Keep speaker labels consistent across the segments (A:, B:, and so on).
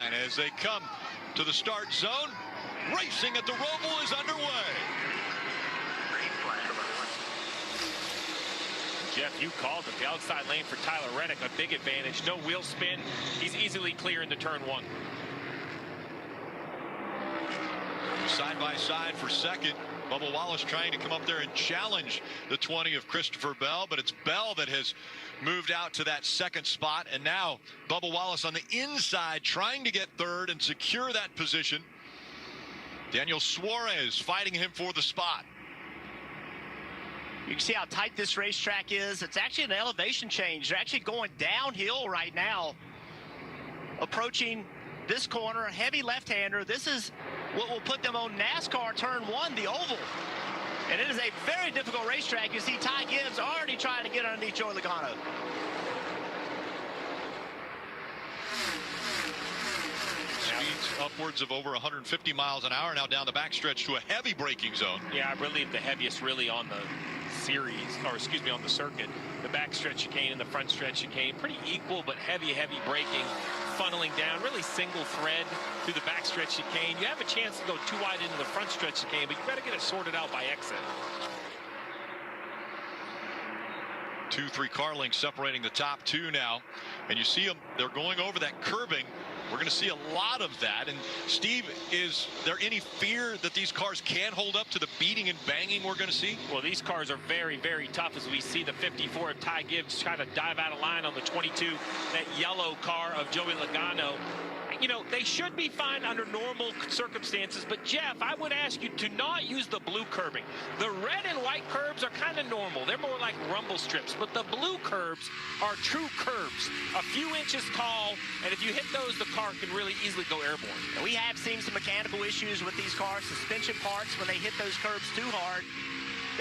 A: And as they come to the start zone, racing at the Roval is underway.
B: Jeff, you called it. The outside lane for Tyler Reddick, a big advantage. No wheel spin. He's easily clear into turn one.
A: Side by side for second. Bubba Wallace trying to come up there and challenge the 20 of Christopher Bell, but it's Bell that has moved out to that second spot, and now Bubba Wallace on the inside trying to get third and secure that position. Daniel Suarez fighting him for the spot.
C: You can see how tight this racetrack is. It's actually an elevation change. They're actually going downhill right now, approaching this corner, a heavy left-hander. This is what will put them on Nascar turn one, the oval. And it is a very difficult racetrack. You see Ty Gibbs already trying to get underneath Joey Logano.
A: Speeds upwards of over 150 miles an hour now down the backstretch to a heavy braking zone.
B: Yeah, I believe the heaviest really on the series, or excuse me, on the circuit. The backstretch chicane and the front stretch chicane, pretty equal, but heavy braking, funneling down, really single thread through the backstretch chicane. You have a chance to go too wide into the front stretch chicane, but you better get it sorted out by exit.
A: 2-3 car lengths separating the top two now, and you see them, they're going over that curbing. We're going to see a lot of that. And Steve, is there any fear that these cars can't hold up to the beating and banging we're going to see?
B: Well, these cars are very tough, as we see the 54 of Ty Gibbs try to dive out of line on the 22, that yellow car of Joey Logano. You know, they should be fine under normal circumstances, but Jeff, I would ask you to not use the blue curbing. The red and white curbs are kind of normal. They're more like rumble strips, but the blue curbs are true curbs, a few inches tall, and if you hit those, the car can really easily go airborne.
C: And we have seen some mechanical issues with these cars, suspension parts, when they hit those curbs too hard.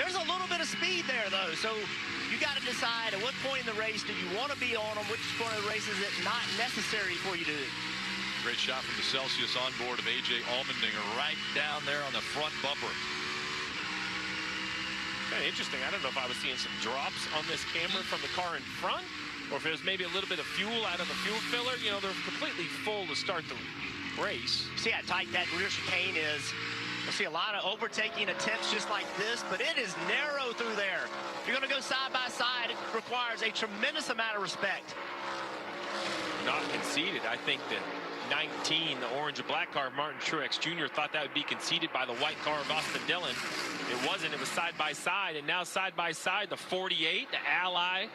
C: There's a little bit of speed there, though, so you got to decide at what point in the race do you want to be on them, which point of the race is it not necessary for you to do.
A: Great shot from the Celsius onboard of A.J. Allmendinger right down there on the front bumper.
B: Kind of interesting. I don't know if I was seeing some drops on this camera from the car in front, or if it was maybe a little bit of fuel out of the fuel filler. You know, they're completely full to start the race.
C: See how tight that rear chicane is. We'll see a lot of overtaking attempts just like this, but it is narrow through there. If you're going to go side by side, it requires a tremendous amount of respect.
B: Not conceded. I think that 19, the orange and black car of Martin Truex Jr. thought that would be conceded by the white car of Austin Dillon. It wasn't. It was side by side, and now side by side, the 48, the Ally.